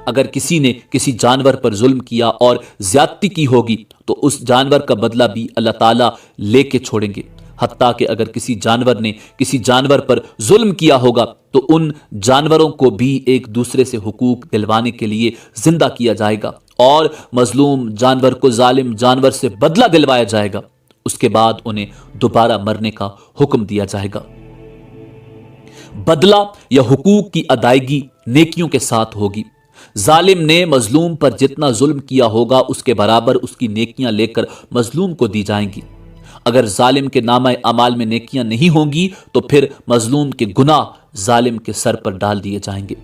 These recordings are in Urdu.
اگر کسی نے کسی جانور پر ظلم کیا اور زیادتی کی ہوگی تو اس جانور کا بدلہ بھی اللہ تعالیٰ لے کے چھوڑیں گے، حتیٰ کہ اگر کسی جانور نے کسی جانور پر ظلم کیا ہوگا تو ان جانوروں کو بھی ایک دوسرے سے حقوق دلوانے کے لیے زندہ کیا جائے گا اور مظلوم جانور کو ظالم جانور سے بدلہ دلوایا جائے گا، اس کے بعد انہیں دوبارہ مرنے کا حکم دیا جائے گا۔ بدلہ یا حقوق کی ادائیگی نیکیوں کے ساتھ ہوگی۔ ظالم نے مظلوم پر جتنا ظلم کیا ہوگا اس کے برابر اس کی نیکیاں لے کر مظلوم کو دی جائیں گی۔ اگر ظالم کے نامہ اعمال میں نیکیاں نہیں ہوں گی تو پھر مظلوم کے گناہ ظالم کے سر پر ڈال دیے جائیں گے۔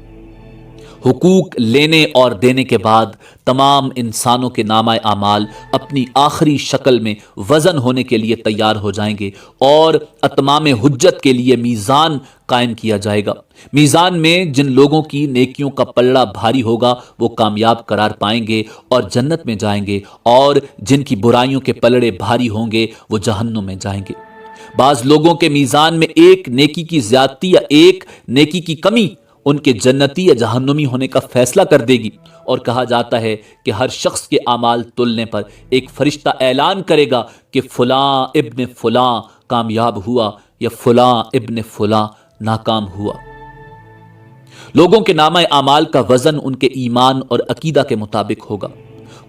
حقوق لینے اور دینے کے بعد تمام انسانوں کے نامہ اعمال اپنی آخری شکل میں وزن ہونے کے لیے تیار ہو جائیں گے اور اتمام حجت کے لیے میزان قائم کیا جائے گا۔ میزان میں جن لوگوں کی نیکیوں کا پلڑا بھاری ہوگا وہ کامیاب قرار پائیں گے اور جنت میں جائیں گے، اور جن کی برائیوں کے پلڑے بھاری ہوں گے وہ جہنم میں جائیں گے۔ بعض لوگوں کے میزان میں ایک نیکی کی زیادتی یا ایک نیکی کی کمی ان کے جنتی یا جہنمی ہونے کا فیصلہ کر دے گی، اور کہا جاتا ہے کہ ہر شخص کے اعمال تلنے پر ایک فرشتہ اعلان کرے گا کہ فلاں ابن فلاں کامیاب ہوا یا فلاں ابن فلاں ناکام ہوا۔ لوگوں کے نامہ اعمال کا وزن ان کے ایمان اور عقیدہ کے مطابق ہوگا۔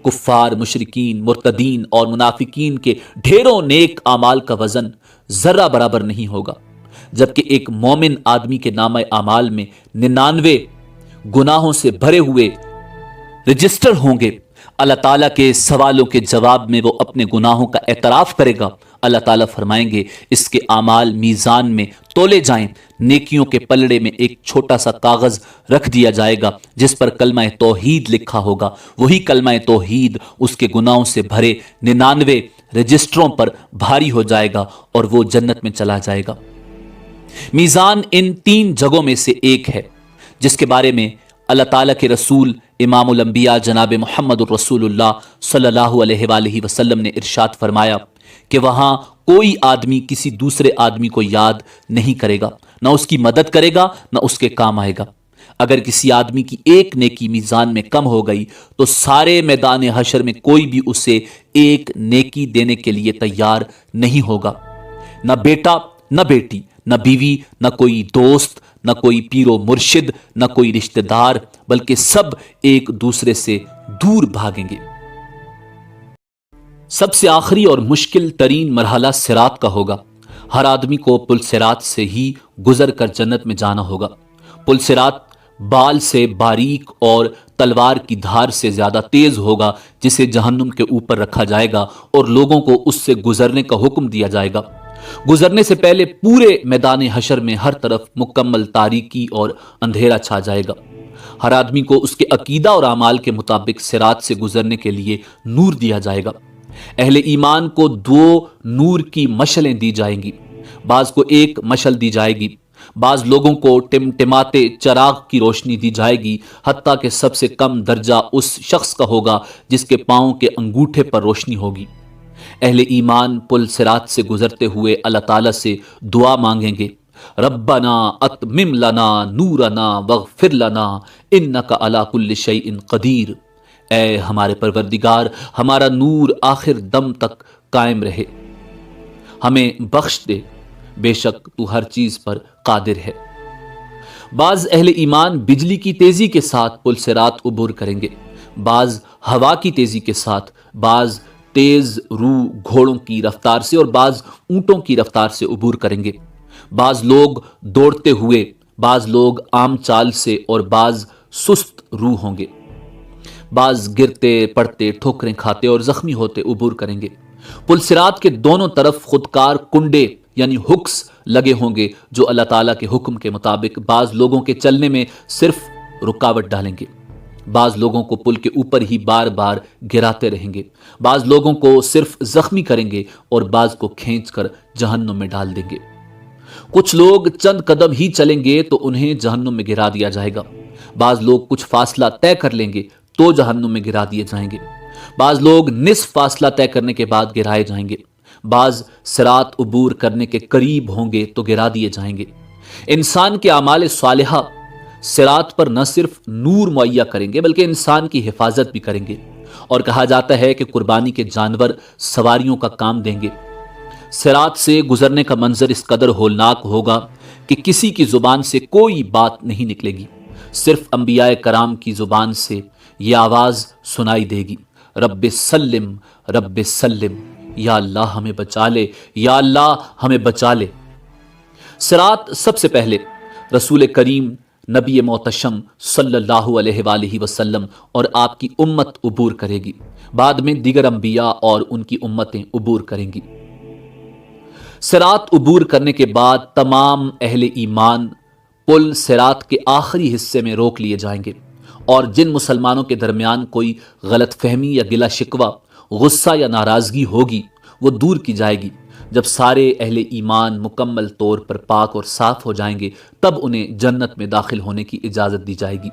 کفار، مشرکین، مرتدین اور منافقین کے ڈھیروں نیک اعمال کا وزن ذرہ برابر نہیں ہوگا، جبکہ ایک مومن آدمی کے نامہ اعمال میں 99 گناہوں سے بھرے ہوئے رجسٹر ہوں گے۔ اللہ تعالیٰ کے سوالوں کے جواب میں وہ اپنے گناہوں کا اعتراف کرے گا۔ اللہ تعالیٰ فرمائیں گے اس کے اعمال میزان میں تولے جائیں، نیکیوں کے پلڑے میں ایک چھوٹا سا کاغذ رکھ دیا جائے گا جس پر کلمہ توحید لکھا ہوگا۔ وہی کلمہ توحید اس کے گناہوں سے بھرے 99 رجسٹروں پر بھاری ہو جائے گا اور وہ جنت میں چلا جائے گا۔ میزان ان 3 جگہوں میں سے ایک ہے جس کے بارے میں اللہ تعالیٰ کے رسول امام الانبیاء جناب محمد الرسول اللہ صلی اللہ علیہ وآلہ وسلم نے ارشاد فرمایا کہ وہاں کوئی آدمی کسی دوسرے آدمی کو یاد نہیں کرے گا، نہ اس کی مدد کرے گا، نہ اس کے کام آئے گا۔ اگر کسی آدمی کی ایک نیکی میزان میں کم ہو گئی تو سارے میدان حشر میں کوئی بھی اسے ایک نیکی دینے کے لیے تیار نہیں ہوگا، نہ بیٹا، نہ بیٹی، نہ بیوی، نہ کوئی دوست، نہ کوئی پیر و مرشد، نہ کوئی رشتہ دار، بلکہ سب ایک دوسرے سے دور بھاگیں گے۔ سب سے آخری اور مشکل ترین مرحلہ صراط کا ہوگا۔ ہر آدمی کو پل صراط سے ہی گزر کر جنت میں جانا ہوگا۔ پل صراط بال سے باریک اور تلوار کی دھار سے زیادہ تیز ہوگا، جسے جہنم کے اوپر رکھا جائے گا اور لوگوں کو اس سے گزرنے کا حکم دیا جائے گا۔ گزرنے سے پہلے پورے میدان حشر میں ہر طرف مکمل تاریکی اور اندھیرا چھا جائے گا۔ ہر آدمی کو اس کے عقیدہ اور اعمال کے مطابق صراط سے گزرنے کے لیے نور دیا جائے گا۔ اہل ایمان کو 2 نور کی مشلیں دی جائیں گی، بعض کو 1 مشل دی جائے گی، بعض لوگوں کو ٹمٹماتے چراغ کی روشنی دی جائے گی، حتیٰ کہ سب سے کم درجہ اس شخص کا ہوگا جس کے پاؤں کے انگوٹھے پر روشنی ہوگی۔ اہل ایمان پل صراط سے گزرتے ہوئے اللہ تعالیٰ سے دعا مانگیں گے، ربنا اتمم لنا نورنا واغفر لنا انک علی کل شیء قدیر۔ اے ہمارے پروردگار، ہمارا نور آخر دم تک قائم رہے، ہمیں بخش دے، بے شک تو ہر چیز پر قادر ہے۔ بعض اہل ایمان بجلی کی تیزی کے ساتھ پل صراط عبور کریں گے، بعض ہوا کی تیزی کے ساتھ، بعض تیز رو گھوڑوں کی رفتار سے اور بعض اونٹوں کی رفتار سے عبور کریں گے۔ بعض لوگ دوڑتے ہوئے، بعض لوگ عام چال سے اور بعض سست رو ہوں گے۔ بعض گرتے پڑتے، ٹھوکریں کھاتے اور زخمی ہوتے عبور کریں گے۔ پل صراط کے دونوں طرف خودکار کنڈے یعنی ہکس لگے ہوں گے جو اللہ تعالیٰ کے حکم کے مطابق بعض لوگوں کے چلنے میں صرف رکاوٹ ڈالیں گے، بعض لوگوں کو پل کے اوپر ہی بار بار گراتے رہیں گے، بعض لوگوں کو صرف زخمی کریں گے اور بعض کو کھینچ کر جہنم میں ڈال دیں گے۔ کچھ لوگ چند قدم ہی چلیں گے تو انہیں جہنم میں گرا دیا جائے گا، بعض لوگ کچھ فاصلہ طے کر لیں گے تو جہنم میں گرا دیے جائیں گے، بعض لوگ نصف فاصلہ طے کرنے کے بعد گرائے جائیں گے، بعض صراط عبور کرنے کے قریب ہوں گے تو گرا دیے جائیں گے۔ انسان کے اعمال صالحہ صراط پر نہ صرف نور مہیا کریں گے بلکہ انسان کی حفاظت بھی کریں گے، اور کہا جاتا ہے کہ قربانی کے جانور سواریوں کا کام دیں گے۔ صراط سے گزرنے کا منظر اس قدر ہولناک ہوگا کہ کسی کی زبان سے کوئی بات نہیں نکلے گی، صرف انبیاء کرام کی زبان سے یہ آواز سنائی دے گی، رب سلم رب سلم، یا اللہ ہمیں بچا لے، یا اللہ ہمیں بچا لے۔ صراط سب سے پہلے رسول کریم نبی محتشم صلی اللہ علیہ وآلہ وسلم اور آپ کی امت عبور کرے گی، بعد میں دیگر انبیاء اور ان کی امتیں عبور کریں گی۔ صراط عبور کرنے کے بعد تمام اہل ایمان پل صراط کے آخری حصے میں روک لیے جائیں گے، اور جن مسلمانوں کے درمیان کوئی غلط فہمی یا گلہ شکوہ، غصہ یا ناراضگی ہوگی وہ دور کی جائے گی۔ جب سارے اہل ایمان مکمل طور پر پاک اور صاف ہو جائیں گے تب انہیں جنت میں داخل ہونے کی اجازت دی جائے گی۔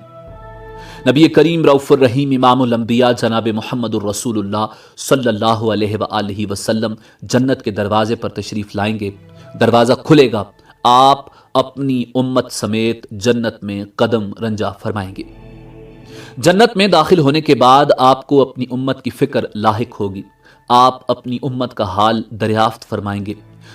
نبی کریم رؤوف الرحیم امام الانبیاء جناب محمد الرسول اللہ صلی اللہ علیہ وآلہ وسلم جنت کے دروازے پر تشریف لائیں گے۔ دروازہ کھلے گا، آپ اپنی امت سمیت جنت میں قدم رنجہ فرمائیں گے۔ جنت میں داخل ہونے کے بعد آپ کو اپنی امت کی فکر لاحق ہوگی، آپ اپنی امت کا حال دریافت فرمائیں گے۔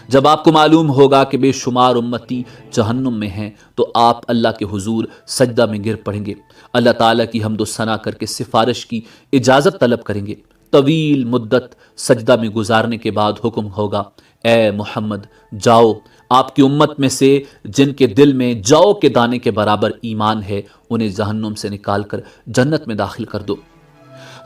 جب آپ کو معلوم ہوگا کہ بے شمار امتی جہنم میں ہیں تو آپ اللہ کے حضور سجدہ میں گر پڑیں گے، اللہ تعالیٰ کی حمد و ثنا کر کے سفارش کی اجازت طلب کریں گے۔ طویل مدت سجدہ میں گزارنے کے بعد حکم ہوگا، اے محمد جاؤ، آپ کی امت میں سے جن کے دل میں جو کے دانے کے برابر ایمان ہے انہیں جہنم سے نکال کر جنت میں داخل کر دو۔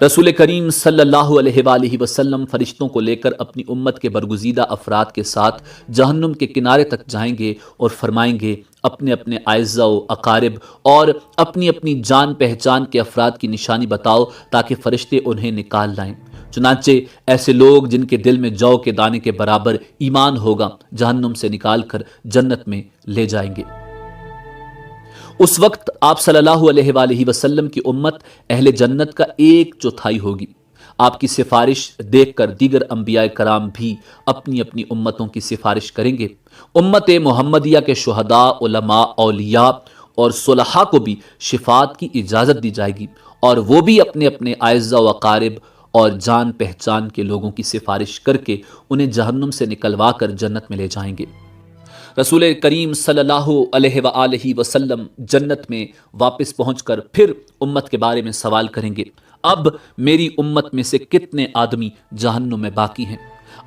رسول کریم صلی اللہ علیہ وآلہ وسلم فرشتوں کو لے کر اپنی امت کے برگزیدہ افراد کے ساتھ جہنم کے کنارے تک جائیں گے اور فرمائیں گے، اپنے اپنے اعزاء و اقارب اور اپنی اپنی جان پہچان کے افراد کی نشانی بتاؤ تاکہ فرشتے انہیں نکال لائیں۔ چنانچہ ایسے لوگ جن کے دل میں جو کے دانے کے برابر ایمان ہوگا جہنم سے نکال کر جنت میں لے جائیں گے۔ اس وقت آپ صلی اللہ علیہ وآلہ وسلم کی امت اہل جنت کا 1/4 ہوگی۔ آپ کی سفارش دیکھ کر دیگر انبیاء کرام بھی اپنی اپنی امتوں کی سفارش کریں گے۔ امت محمدیہ کے شہداء، علماء، اولیاء اور صلحاء کو بھی شفاعت کی اجازت دی جائے گی، اور وہ بھی اپنے اپنے اعزاء و اقارب اور جان پہچان کے لوگوں کی سفارش کر کے انہیں جہنم سے نکلوا کر جنت میں لے جائیں گے۔ رسول کریم صلی اللہ علیہ وآلہ وسلم جنت میں واپس پہنچ کر پھر امت کے بارے میں سوال کریں گے، اب میری امت میں سے کتنے آدمی جہنم میں باقی ہیں؟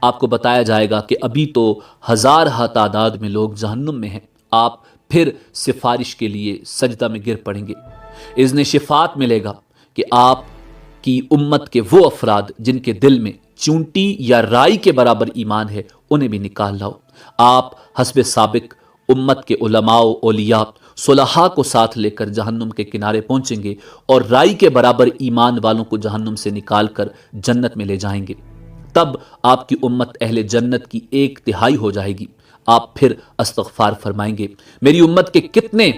آپ کو بتایا جائے گا کہ ابھی تو ہزارہ تعداد میں لوگ جہنم میں ہیں۔ آپ پھر سفارش کے لیے سجدہ میں گر پڑیں گے۔ اذن شفاعت ملے گا کہ آپ کی امت کے وہ افراد جن کے دل میں چونٹی یا رائی کے برابر ایمان ہے انہیں بھی نکال لاؤ۔ آپ حسب سابق امت کے علماء و اولیاء صلحاء کو ساتھ لے کر جہنم کے کنارے پہنچیں گے اور رائی کے برابر ایمان والوں کو جہنم سے نکال کر جنت میں لے جائیں گے۔ تب آپ کی امت اہل جنت کی 1/3 ہو جائے گی۔ آپ پھر استغفار فرمائیں گے، میری امت کے کتنے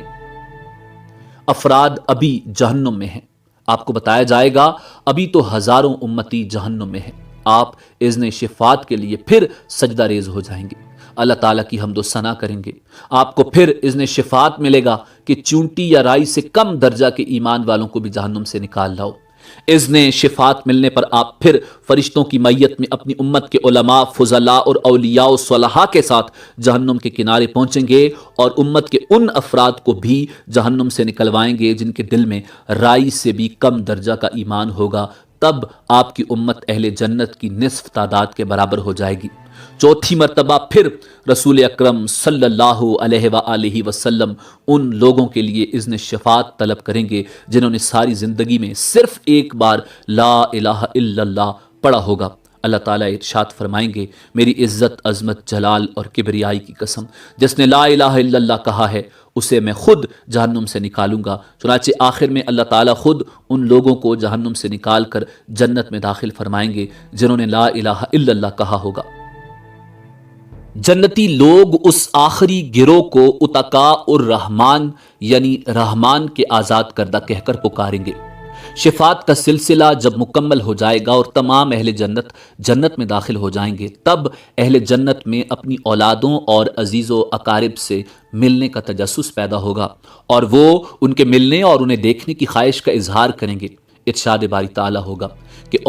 افراد ابھی جہنم میں ہیں؟ آپ کو بتایا جائے گا ابھی تو ہزاروں امتی جہنم میں ہیں۔ آپ اذن شفاعت کے لیے پھر سجدہ ریز ہو جائیں گے، اللہ تعالیٰ کی حمد و ثنا کریں گے۔ آپ کو پھر اذن شفاعت ملے گا کہ چونٹی یا رائی سے کم درجہ کے ایمان والوں کو بھی جہنم سے نکال لاؤ۔ اذن شفاعت ملنے پر آپ پھر فرشتوں کی میت میں اپنی امت کے علماء، فضلاء اور اولیاء و صلحاء کے ساتھ جہنم کے کنارے پہنچیں گے اور امت کے ان افراد کو بھی جہنم سے نکلوائیں گے جن کے دل میں رائی سے بھی کم درجہ کا ایمان ہوگا۔ تب آپ کی امت اہل جنت کی نصف تعداد کے برابر ہو جائے گی۔ چوتھی مرتبہ پھر رسول اکرم صلی اللہ علیہ وآلہ وسلم ان لوگوں کے لیے اذن شفاعت طلب کریں گے جنہوں نے ساری زندگی میں صرف ایک بار لا الہ الا اللہ پڑھا ہوگا۔ اللہ تعالیٰ ارشاد فرمائیں گے، میری عزت، عظمت، جلال اور کبریائی کی قسم، جس نے لا الہ الا اللہ کہا ہے اسے میں خود جہنم سے نکالوں گا۔ چنانچہ آخر میں اللہ تعالیٰ خود ان لوگوں کو جہنم سے نکال کر جنت میں داخل فرمائیں گے جنہوں نے لا الہ الا اللہ کہا ہوگا۔ جنتی لوگ اس آخری گروہ کو اتقاء الرحمن یعنی رحمان کے آزاد کردہ کہہ کر پکاریں گے۔ شفاعت کا سلسلہ جب مکمل ہو جائے گا اور تمام اہل جنت جنت میں داخل ہو جائیں گے، تب اہل جنت میں اپنی اولادوں اور عزیز و اقارب سے ملنے کا تجسس پیدا ہوگا، اور وہ ان کے ملنے اور انہیں دیکھنے کی خواہش کا اظہار کریں گے۔ ارشاد باری تعالیٰ ہوگا کہ